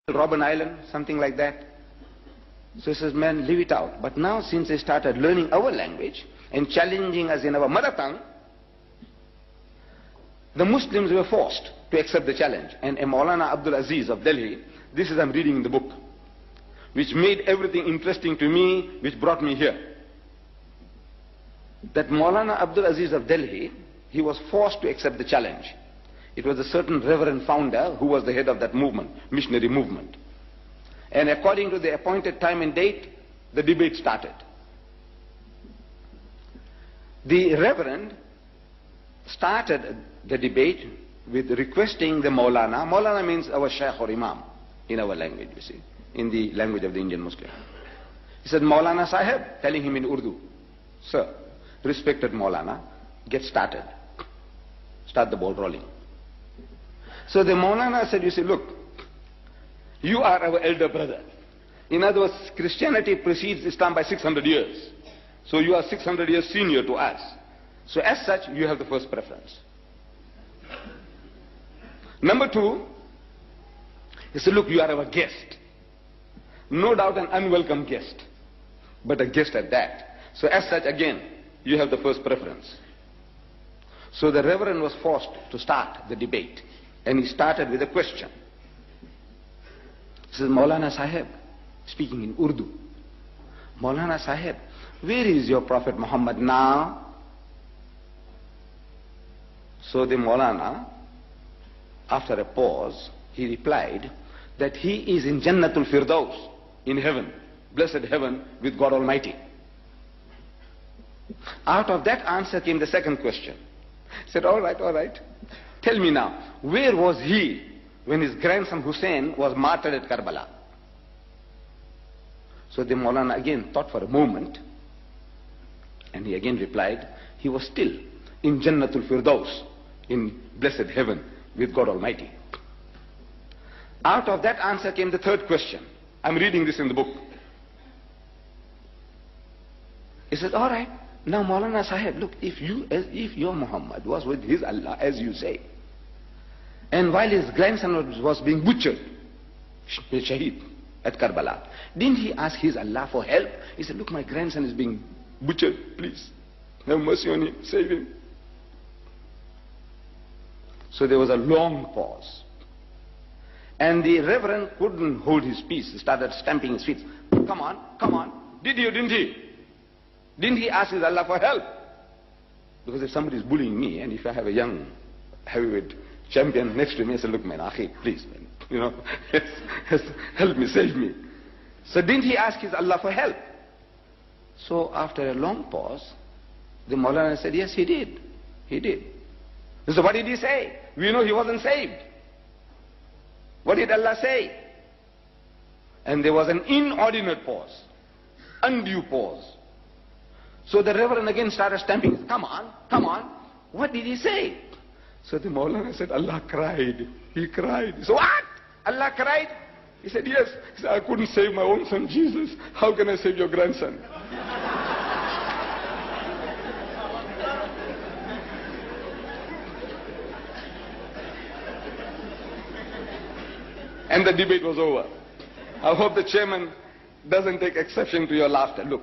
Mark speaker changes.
Speaker 1: Robben Island, something like that. So he says, man, leave it out. But now since they started learning our language and challenging us in our mother tongue, the Muslims were forced to accept the challenge. And Maulana Abdul Aziz of Delhi, this is I'm reading in the book, which made everything interesting to me, which brought me here. That Maulana Abdul Aziz of Delhi, he was forced to accept the challenge. It was a certain reverend founder who was the head of that movement, missionary movement. And according to the appointed time and date, the debate started. The reverend started the debate with requesting the Maulana. Maulana means our Shaykh or Imam in our language, you see, in the language of the Indian Muslim. He said, Maulana Sahib, telling him in Urdu, sir, respected Maulana, get started. Start the ball rolling. So the Maulana said, you see, look, you are our elder brother. In other words, Christianity precedes Islam by 600 years. So you are 600 years senior to us. So as such, you have the first preference. Number two, he said, look, you are our guest. No doubt an unwelcome guest, but a guest at that. So as such, again, you have the first preference. So the Reverend was forced to start the debate. And he started with a question. He says, Maulana Sahib, speaking in Urdu, Maulana Sahib, where is your Prophet Muhammad now? So the Maulana, after a pause, he replied that he is in Jannatul Firdaus, in heaven, blessed heaven with God Almighty. Out of that answer came the second question. He said, all right. Tell me now, where was he when his grandson Hussein was martyred at Karbala? So the Maulana again thought for a moment, and he again replied, he was still in Jannatul Firdaus, in blessed heaven with God Almighty. Out of that answer came the third question. I'm reading this in the book. He said, all right, now Maulana Sahib, look, if your Muhammad was with his Allah, as you say, and while his grandson was being butchered, Shaheed, at Karbala, didn't he ask his Allah for help? He said, look, my grandson is being butchered, please, have mercy on him, save him. So there was a long pause. And the Reverend couldn't hold his peace. He started stamping his feet. Come on. Did you, didn't he? Didn't he ask his Allah for help? Because if somebody is bullying me, and if I have a young heavyweight champion next to me, I say, look, man, akhi, please, man, help me, save me. So didn't he ask his Allah for help? So after a long pause, the Maulana said, yes, he did. He did. So what did he say? We know he wasn't saved. What did Allah say? And there was an inordinate pause, undue pause. So the Reverend again started stamping. Come on. What did he say? So the Maulana said, Allah cried. He cried. So what? Allah cried? He said, yes. He said, I couldn't save my own son Jesus. How can I save your grandson? And the debate was over. I hope the chairman doesn't take exception to your laughter. Look,